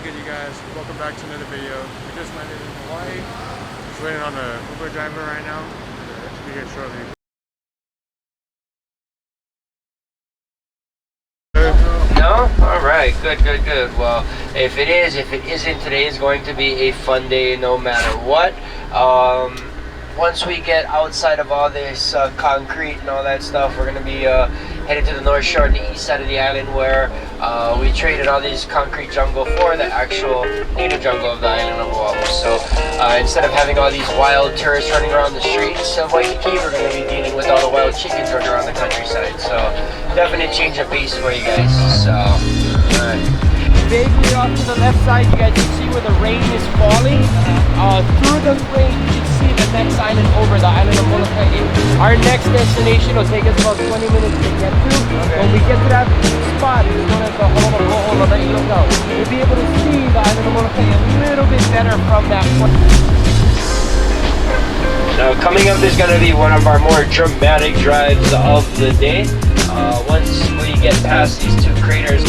good, you guys? Welcome back to another video. We just landed in Hawaii. Just waiting on the Uber driver right now. Should be here shortly. No? Alright, good. Well, if it isn't, today is going to be a fun day no matter what. Once we get outside of all this concrete and all that stuff, we're going to be headed to the North Shore on the east side of the island, where we traded all these concrete jungle for the actual native jungle of the island of Oahu. So instead of having all these wild tourists running around the streets of Waikiki, we're going to be dealing with all the wild chickens running around the countryside. So definite change of pace for you guys. So, vaguely off to the left side, you guys can see where the rain is falling. Through the rain, you can see the next island over, the island of Molokai. Our next destination will take us about 20 minutes to get to. Okay. When we get to that spot, it's known as the home of Oahu, we'll be able to see the island of Molokai a little bit better from that point. Now, coming up is going to be one of our more dramatic drives of the day. Once we get past these two craters,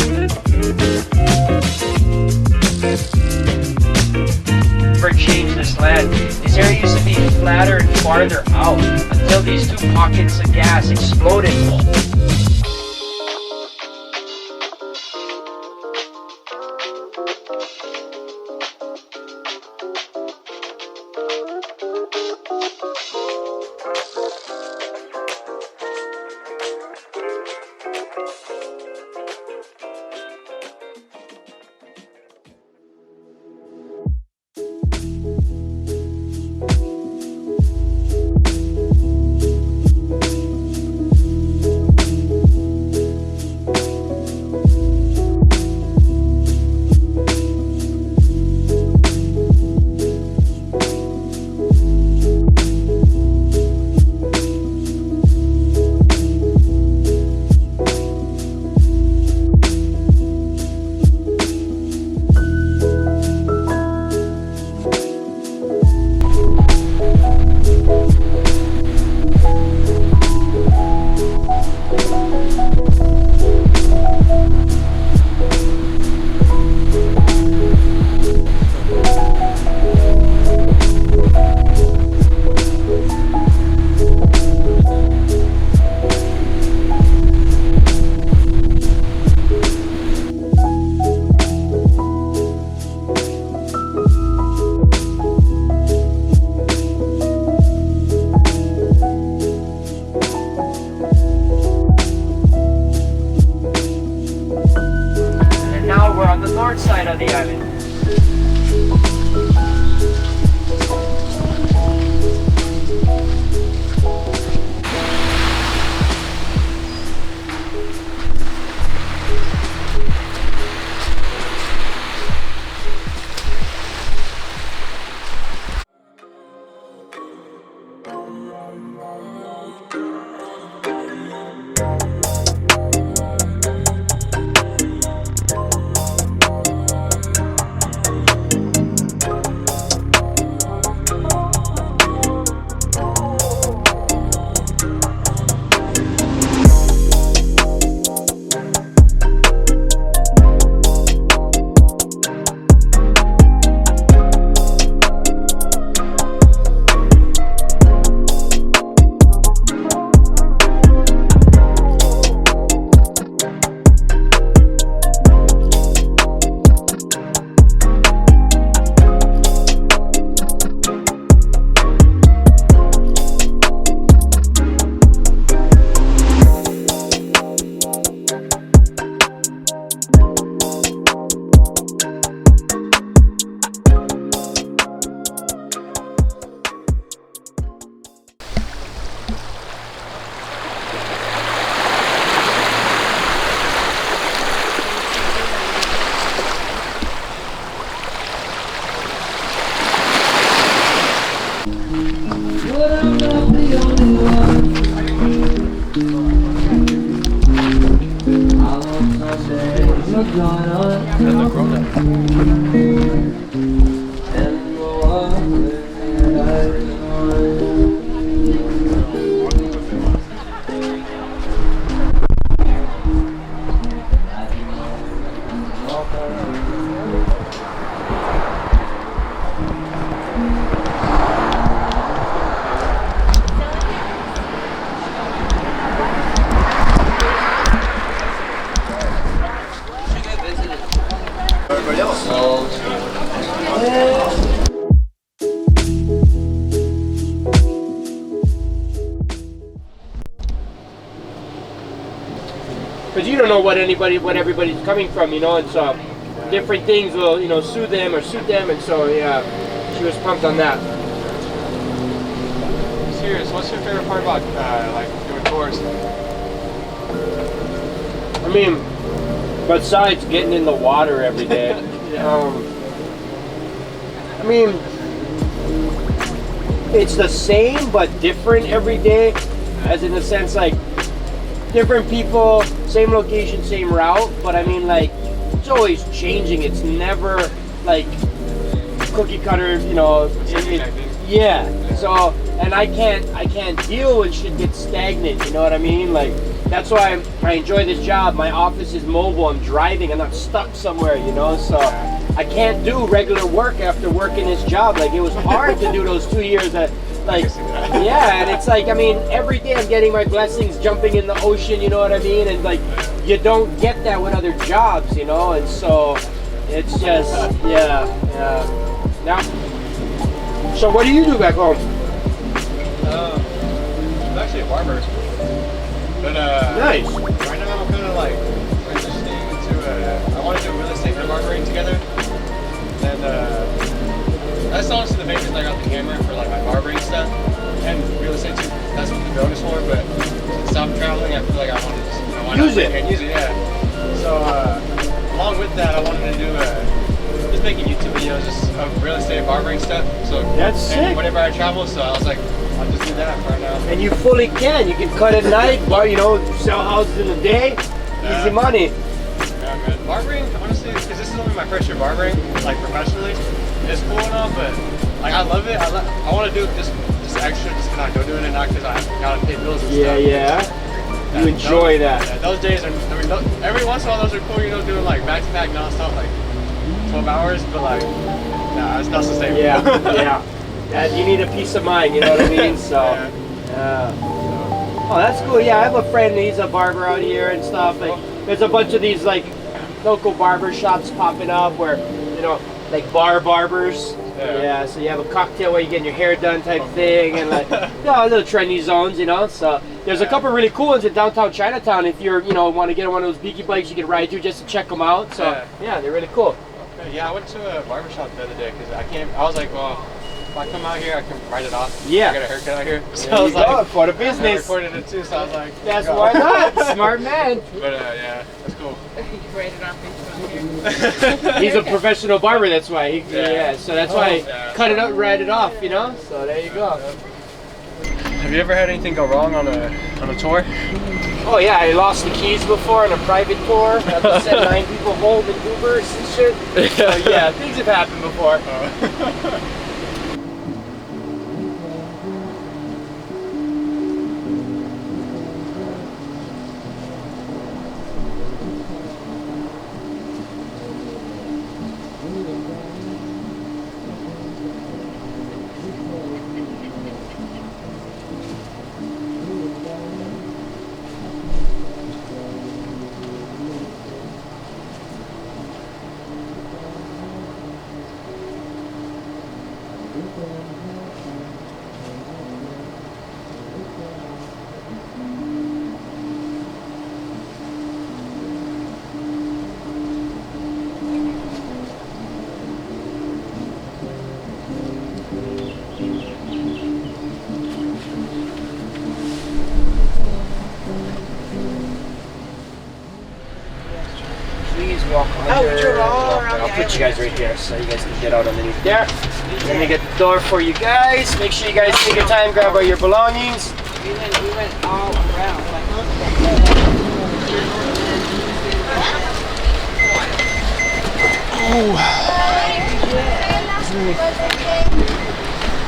change this land. This area used to be flatter and farther out until these two pockets of gas exploded. Side of the island. Everybody else. Because you don't know what everybody's coming from, you know, and so different things will, you know, soothe them or suit them, and so yeah, she was pumped on that. Serious, what's your favorite part about like doing tours? I mean, besides getting in the water every day, I mean, it's the same but different every day, as in the sense like different people, same location, same route, but I mean like it's always changing. It's never like cookie cutter, you know. Yeah. So, and I can't deal when shit gets stagnant. You know what I mean? Like that's why I enjoy this job. My office is mobile. I'm driving. I'm not stuck somewhere. You know. So I can't do regular work after working this job. Like it was hard to do those 2 years that. Like, yeah, and it's like, I mean, every day I'm getting my blessings jumping in the ocean, you know what I mean? And like, you don't get that with other jobs, you know? And so, it's just, yeah. Now, so what do you do back home? I'm actually a barber. But, nice. Right now I'm kind of like transitioning into I want to do real estate and barbering together. And, that's honestly the main reason I got the camera for like my barbering stuff and real estate too. That's what the drone is for. But since stop traveling, I feel like I want to just, you know, why use not? it. And use it, yeah. So along with that, I wanted to do just making YouTube videos just of real estate barbering stuff. So that's sick. Whenever I travel, so I was like, I'll just do that right now. And you fully can. You can cut at night, bar, you know, sell houses in a day. Easy money. Yeah, man. Barbering, honestly, because this is only my first year barbering, like professionally. It's cool and all, but like I love it. I want to do just extra, just because I go doing it, not because I gotta pay bills and stuff. Yeah. You enjoy that. Yeah, those days are. I mean, every once in a while, those are cool. You know, doing like back to back nonstop, like 12 hours. But like, nah, it's not sustainable. Yeah. You need a peace of mind. You know what I mean? So. Oh, that's cool. Yeah, I have a friend. He's a barber out here and stuff. Like, there's a bunch of these like local barber shops popping up where, you know, like bar barbers. Yeah, so you have a cocktail where you get your hair done type thing, and like, you know, little trendy zones, you know. So there's a couple really cool ones in downtown Chinatown. If you're, you know, want to get on one of those beaky bikes, you can ride through just to check them out. So yeah, they're really cool. Okay, yeah, I went to a barber shop the other day because I was like, well, if I come out here, I can write it off. Yeah. I got a haircut out here. So there I was you go, like, for the business. I recorded it too, so I was like, that's why not. Smart man. But yeah, that's cool. You write it off Facebook. He's a professional barber, that's why. So that's why cut it out, write it off, you know. So there you go. Have you ever had anything go wrong on a tour? Oh yeah, I lost the keys before on a private tour. I had to send 9 people home in Ubers and shit. So yeah, things have happened before. I'll put you guys right here so you guys can get out underneath there. Let me get the door for you guys. Make sure you guys take your time, grab all your belongings. We went all around.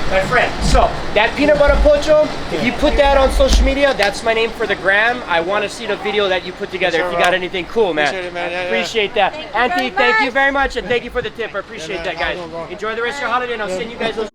My friend, so that peanut butter pocho, if you put that on social media, that's my name for the gram. I want to see the video that you put together. If you got anything cool, man. Appreciate it, man. Yeah, appreciate that. Thank you Anthony, very thank you much. very much, and thank you for the tip. I appreciate that, guys. Go. Enjoy the rest of your holiday, and I'll send you guys those.